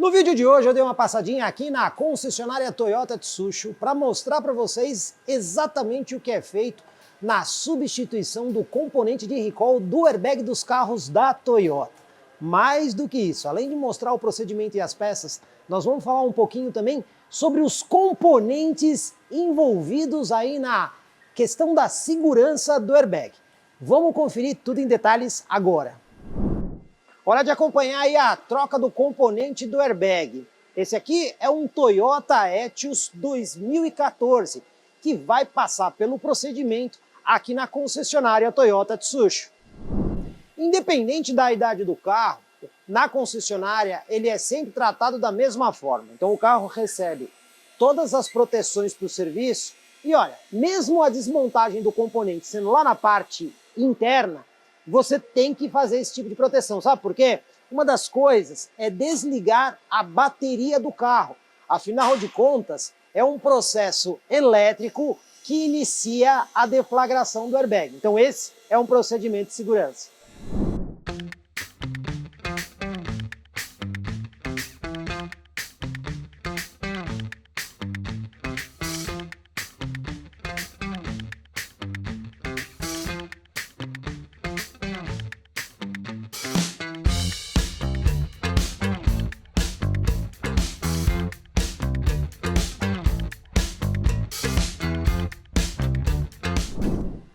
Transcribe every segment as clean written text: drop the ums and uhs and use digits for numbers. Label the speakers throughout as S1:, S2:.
S1: No vídeo de hoje eu dei uma passadinha aqui na concessionária Toyota Tsusho para mostrar para vocês exatamente o que é feito na substituição do componente de recall do airbag dos carros da Toyota. Mais do que isso, além de mostrar o procedimento e as peças, nós vamos falar um pouquinho também sobre os componentes envolvidos aí na questão da segurança do airbag. Vamos conferir tudo em detalhes agora. Hora de acompanhar aí a troca do componente do airbag. Esse aqui é um Toyota Etios 2014, que vai passar pelo procedimento aqui na concessionária Toyota Tsusho. Independente da idade do carro, na concessionária ele é sempre tratado da mesma forma. Então o carro recebe todas as proteções para o serviço e olha, mesmo a desmontagem do componente sendo lá na parte interna, você tem que fazer esse tipo de proteção, sabe por quê? Uma das coisas é desligar a bateria do carro. Afinal de contas, é um processo elétrico que inicia a deflagração do airbag. Então esse é um procedimento de segurança.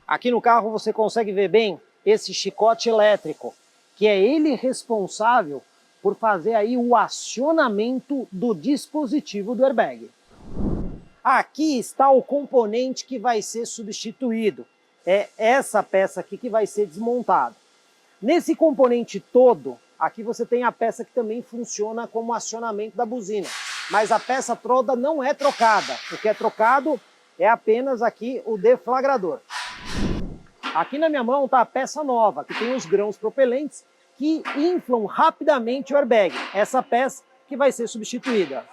S1: Aqui no carro você consegue ver bem esse chicote elétrico, que é ele responsável por fazer aí o acionamento do dispositivo do airbag. Aqui está o componente que vai ser substituído. É essa peça aqui que vai ser desmontada. Nesse componente todo, aqui você tem a peça que também funciona como acionamento da buzina. Mas a peça toda não é trocada. O que é trocado é apenas aqui o deflagrador. Aqui na minha mão está a peça nova, que tem os grãos propelentes que inflam rapidamente o airbag. Essa peça que vai ser substituída.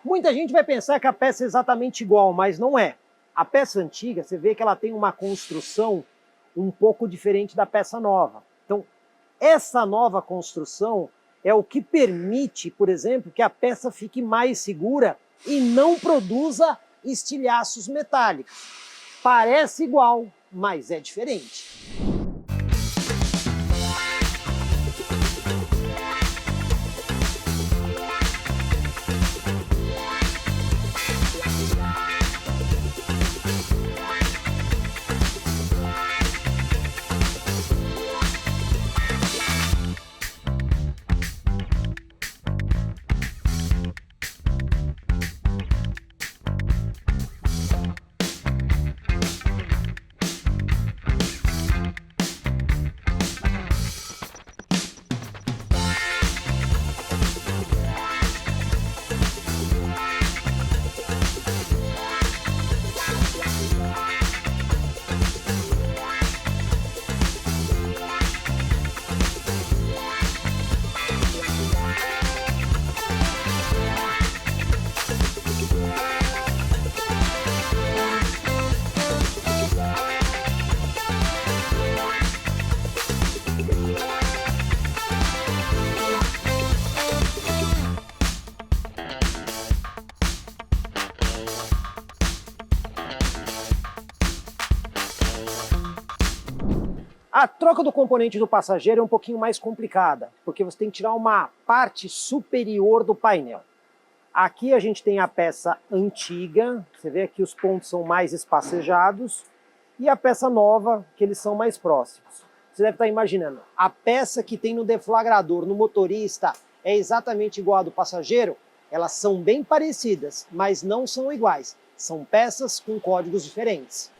S1: Muita gente vai pensar que a peça é exatamente igual, mas não é. A peça antiga, você vê que ela tem uma construção um pouco diferente da peça nova. Então, essa nova construção é o que permite, por exemplo, que a peça fique mais segura e não produza estilhaços metálicos. Parece igual, mas é diferente. A troca do componente do passageiro é um pouquinho mais complicada, porque você tem que tirar uma parte superior do painel. Aqui a gente tem a peça antiga, você vê aqui os pontos são mais espacejados, e a peça nova, que eles são mais próximos. Você deve estar imaginando, a peça que tem no deflagrador, no motorista, é exatamente igual a do passageiro? Elas são bem parecidas, mas não são iguais. São peças com códigos diferentes.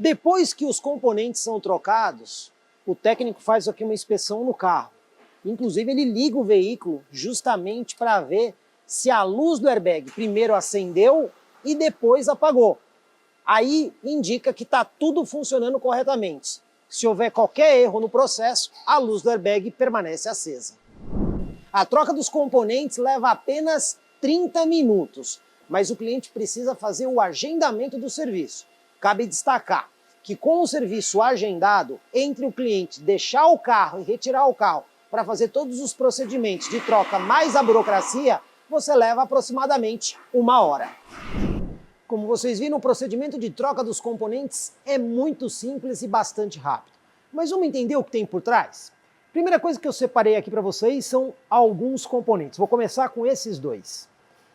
S1: Depois que os componentes são trocados, o técnico faz aqui uma inspeção no carro. Inclusive ele liga o veículo justamente para ver se a luz do airbag primeiro acendeu e depois apagou. Aí indica que está tudo funcionando corretamente. Se houver qualquer erro no processo, a luz do airbag permanece acesa. A troca dos componentes leva apenas 30 minutos, mas o cliente precisa fazer o agendamento do serviço. Cabe destacar que com o serviço agendado, entre o cliente deixar o carro e retirar o carro para fazer todos os procedimentos de troca mais a burocracia, você leva aproximadamente 1 hora. Como vocês viram, o procedimento de troca dos componentes é muito simples e bastante rápido. Mas vamos entender o que tem por trás? Primeira coisa que eu separei aqui para vocês são alguns componentes. Vou começar com esses dois.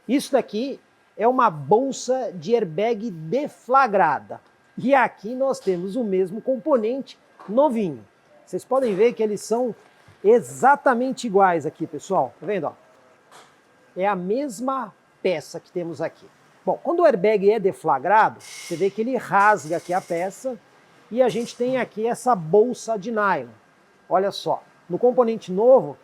S1: Isso daqui é uma bolsa de airbag deflagrada. E aqui nós temos o mesmo componente novinho. Vocês podem ver que eles são exatamente iguais aqui, pessoal. Tá vendo? Ó? É a mesma peça que temos aqui. Bom, quando o airbag é deflagrado, você vê que ele rasga aqui a peça e a gente tem aqui essa bolsa de nylon. Olha só, no componente novo,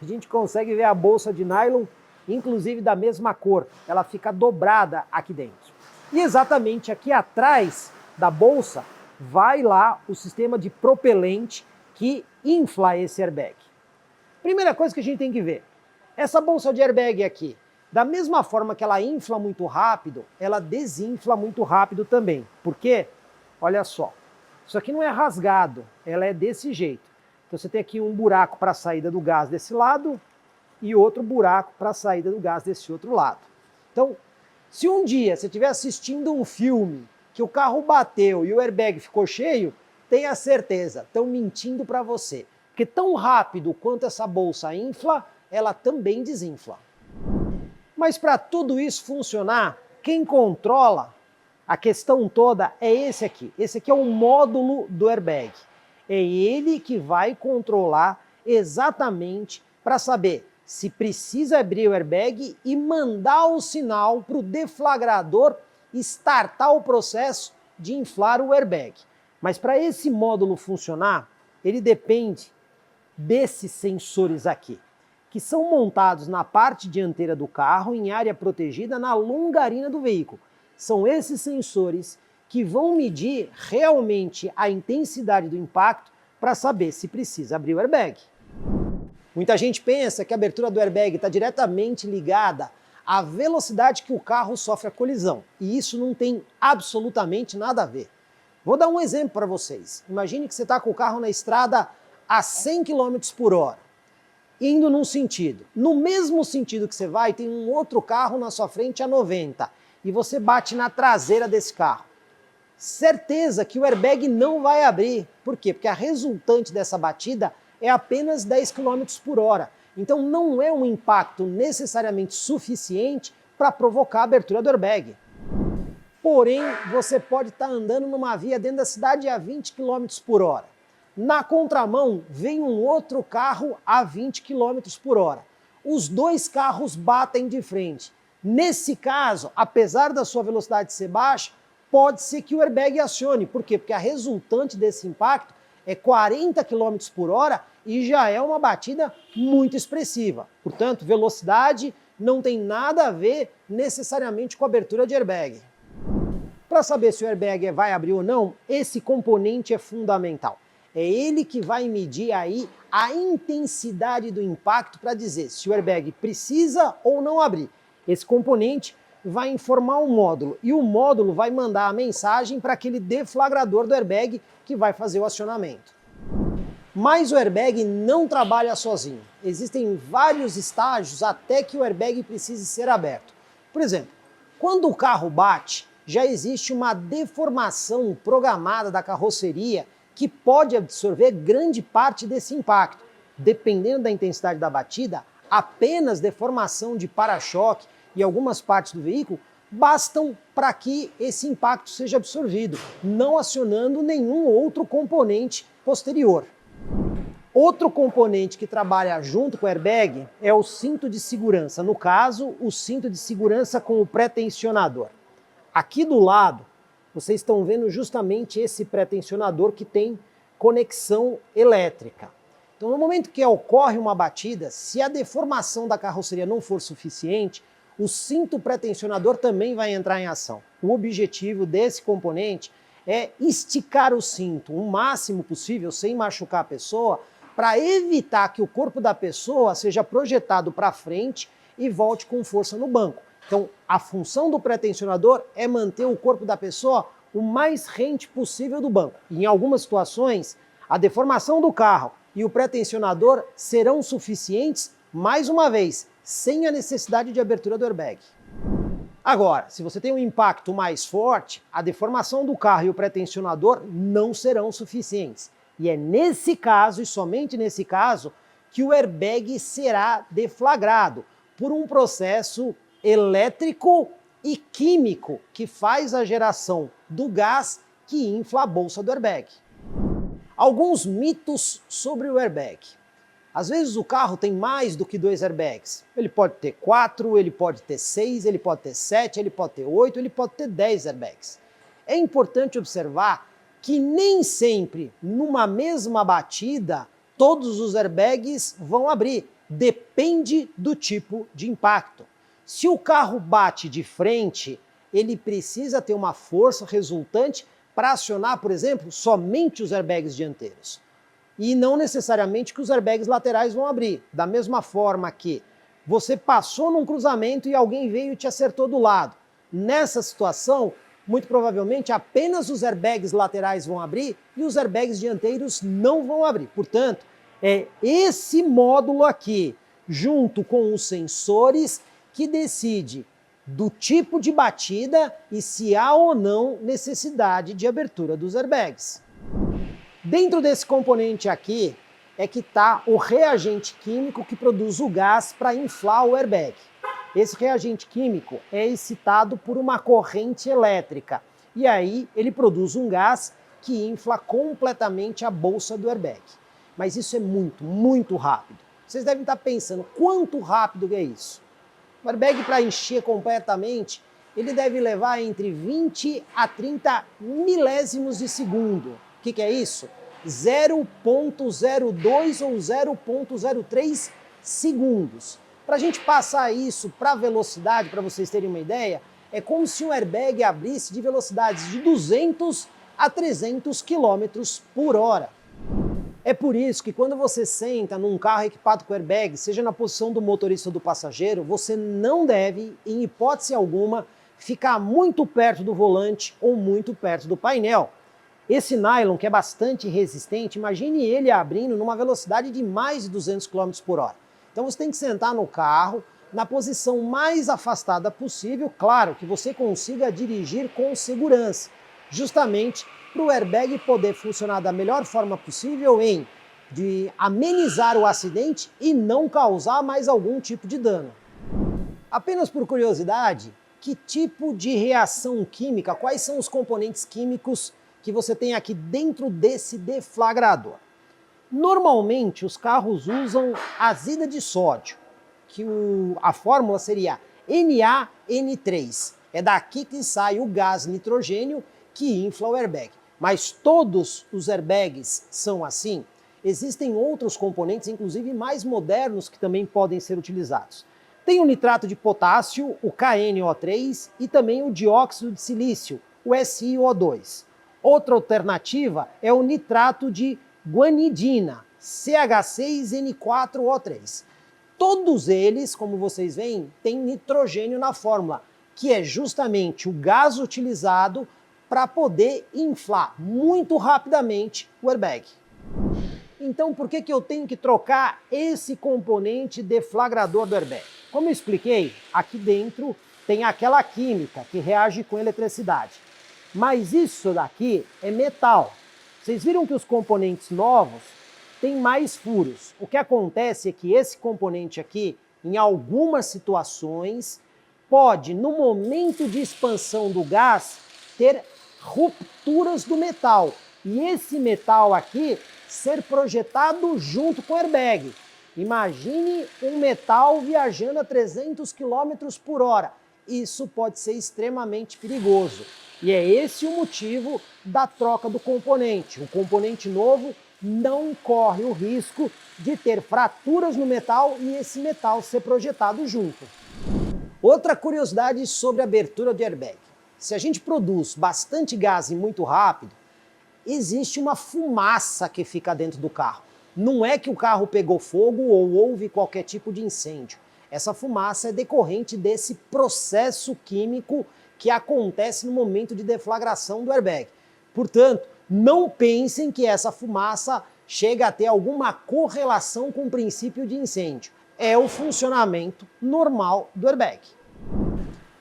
S1: a gente consegue ver a bolsa de nylon, inclusive da mesma cor. Ela fica dobrada aqui dentro. E exatamente aqui atrás da bolsa vai lá o sistema de propelente que infla esse airbag. Primeira coisa que a gente tem que ver, essa bolsa de airbag aqui, da mesma forma que ela infla muito rápido, ela desinfla muito rápido também. Por quê? Olha só, isso aqui não é rasgado, ela é desse jeito. Então você tem aqui um buraco para a saída do gás desse lado e outro buraco para a saída do gás desse outro lado. Então, se um dia você estiver assistindo um filme que o carro bateu e o airbag ficou cheio, tenha certeza, estão mentindo para você. Porque tão rápido quanto essa bolsa infla, ela também desinfla. Mas para tudo isso funcionar, quem controla a questão toda é esse aqui. Esse aqui é o módulo do airbag. É ele que vai controlar exatamente para saber se precisa abrir o airbag e mandar o sinal para o deflagrador startar o processo de inflar o airbag. Mas para esse módulo funcionar, ele depende desses sensores aqui, que são montados na parte dianteira do carro, em área protegida, na longarina do veículo. São esses sensores que vão medir realmente a intensidade do impacto para saber se precisa abrir o airbag. Muita gente pensa que a abertura do airbag está diretamente ligada à velocidade que o carro sofre a colisão, e isso não tem absolutamente nada a ver. Vou dar um exemplo para vocês. Imagine que você está com o carro na estrada a 100 km por hora, indo num sentido. No mesmo sentido que você vai, tem um outro carro na sua frente a 90 e você bate na traseira desse carro. Certeza que o airbag não vai abrir. Por quê? Porque a resultante dessa batida é apenas 10 km por hora. Então não é um impacto necessariamente suficiente para provocar a abertura do airbag. Porém, você pode estar andando numa via dentro da cidade a 20 km por hora. Na contramão, vem um outro carro a 20 km por hora. Os dois carros batem de frente. Nesse caso, apesar da sua velocidade ser baixa, pode ser que o airbag acione. Por quê? Porque a resultante desse impacto é 40 km por hora e já é uma batida muito expressiva. Portanto, velocidade não tem nada a ver necessariamente com a abertura de airbag. Para saber se o airbag vai abrir ou não, esse componente é fundamental. É ele que vai medir aí a intensidade do impacto para dizer se o airbag precisa ou não abrir. Esse componente vai informar o módulo e o módulo vai mandar a mensagem para aquele deflagrador do airbag que vai fazer o acionamento. Mas o airbag não trabalha sozinho. Existem vários estágios até que o airbag precise ser aberto. Por exemplo, quando o carro bate, já existe uma deformação programada da carroceria que pode absorver grande parte desse impacto. Dependendo da intensidade da batida, apenas deformação de para-choque e algumas partes do veículo bastam para que esse impacto seja absorvido, não acionando nenhum outro componente posterior. Outro componente que trabalha junto com o airbag é o cinto de segurança, no caso, o cinto de segurança com o pré-tensionador. Aqui do lado vocês estão vendo justamente esse pré-tensionador que tem conexão elétrica. Então, no momento que ocorre uma batida, se a deformação da carroceria não for suficiente, o cinto pré-tensionador também vai entrar em ação. O objetivo desse componente é esticar o cinto o máximo possível, sem machucar a pessoa, para evitar que o corpo da pessoa seja projetado para frente e volte com força no banco. Então, a função do pré-tensionador é manter o corpo da pessoa o mais rente possível do banco. E em algumas situações, a deformação do carro e o pré-tensionador serão suficientes, mais uma vez, sem a necessidade de abertura do airbag. Agora, se você tem um impacto mais forte, a deformação do carro e o pré-tensionador não serão suficientes. E é nesse caso, e somente nesse caso, que o airbag será deflagrado por um processo elétrico e químico que faz a geração do gás que infla a bolsa do airbag. Alguns mitos sobre o airbag. Às vezes o carro tem mais do que 2 airbags. Ele pode ter 4, ele pode ter 6, ele pode ter 7, ele pode ter 8, ele pode ter 10 airbags. É importante observar que nem sempre, numa mesma batida, todos os airbags vão abrir. Depende do tipo de impacto. Se o carro bate de frente, ele precisa ter uma força resultante para acionar, por exemplo, somente os airbags dianteiros. E não necessariamente que os airbags laterais vão abrir. Da mesma forma que você passou num cruzamento e alguém veio e te acertou do lado. Nessa situação, muito provavelmente apenas os airbags laterais vão abrir e os airbags dianteiros não vão abrir. Portanto, é esse módulo aqui, junto com os sensores, que decide do tipo de batida e se há ou não necessidade de abertura dos airbags. Dentro desse componente aqui é que está o reagente químico que produz o gás para inflar o airbag. Esse reagente químico é excitado por uma corrente elétrica e aí ele produz um gás que infla completamente a bolsa do airbag. Mas isso é muito rápido. Vocês devem estar pensando, quanto rápido é isso? O airbag, para encher completamente, ele deve levar entre 20 a 30 milésimos de segundo. O que é isso? 0,02 ou 0,03 segundos. Para a gente passar isso para velocidade, para vocês terem uma ideia, é como se um airbag abrisse de velocidades de 200 a 300 km por hora. É por isso que quando você senta num carro equipado com airbag, seja na posição do motorista ou do passageiro, você não deve, em hipótese alguma, ficar muito perto do volante ou muito perto do painel. Esse nylon, que é bastante resistente, imagine ele abrindo numa velocidade de mais de 200 km por hora. Então você tem que sentar no carro, na posição mais afastada possível, claro, que você consiga dirigir com segurança, justamente para o airbag poder funcionar da melhor forma possível de amenizar o acidente e não causar mais algum tipo de dano. Apenas por curiosidade, que tipo de reação química, quais são os componentes químicos que você tem aqui dentro desse deflagrador? Normalmente os carros usam azida de sódio, que a fórmula seria NaN3. É daqui que sai o gás nitrogênio que infla o airbag. Mas todos os airbags são assim? Existem outros componentes, inclusive mais modernos, que também podem ser utilizados. Tem o nitrato de potássio, o KNO3, e também o dióxido de silício, o SiO2. Outra alternativa é o nitrato de guanidina, CH6N4O3. Todos eles, como vocês veem, têm nitrogênio na fórmula, que é justamente o gás utilizado para poder inflar muito rapidamente o airbag. Então, por que eu tenho que trocar esse componente deflagrador do airbag? Como eu expliquei, aqui dentro tem aquela química que reage com eletricidade. Mas isso daqui é metal. Vocês viram que os componentes novos têm mais furos. O que acontece é que esse componente aqui, em algumas situações, pode, no momento de expansão do gás, ter rupturas do metal. E esse metal aqui ser projetado junto com o airbag. Imagine um metal viajando a 300 km por hora. Isso pode ser extremamente perigoso. E é esse o motivo da troca do componente. O componente novo não corre o risco de ter fraturas no metal e esse metal ser projetado junto. Outra curiosidade sobre a abertura de airbag. Se a gente produz bastante gás e muito rápido, existe uma fumaça que fica dentro do carro. Não é que o carro pegou fogo ou houve qualquer tipo de incêndio. Essa fumaça é decorrente desse processo químico que acontece no momento de deflagração do airbag. Portanto, não pensem que essa fumaça chega a ter alguma correlação com o princípio de incêndio. É o funcionamento normal do airbag.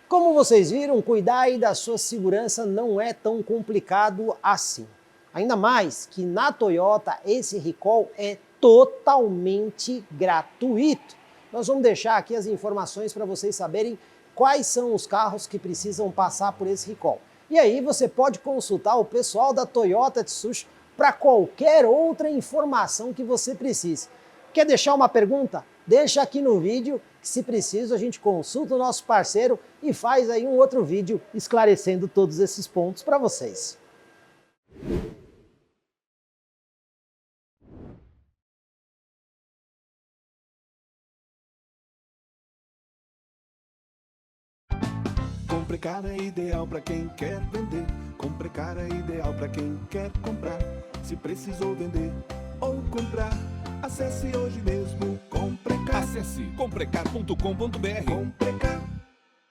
S1: Como vocês viram, cuidar aí da sua segurança não é tão complicado assim. Ainda mais que na Toyota esse recall é totalmente gratuito. Nós vamos deixar aqui as informações para vocês saberem quais são os carros que precisam passar por esse recall. E aí você pode consultar o pessoal da Toyota Tsusho para qualquer outra informação que você precise. Quer deixar uma pergunta? Deixa aqui no vídeo, que se preciso a gente consulta o nosso parceiro e faz aí um outro vídeo esclarecendo todos esses pontos para vocês.
S2: Comprecar é ideal para quem quer vender. Comprecar é ideal para quem quer comprar. Se precisou vender ou comprar, acesse hoje mesmo Comprecar.
S3: Acesse comprecar.com.br.
S2: Comprecar.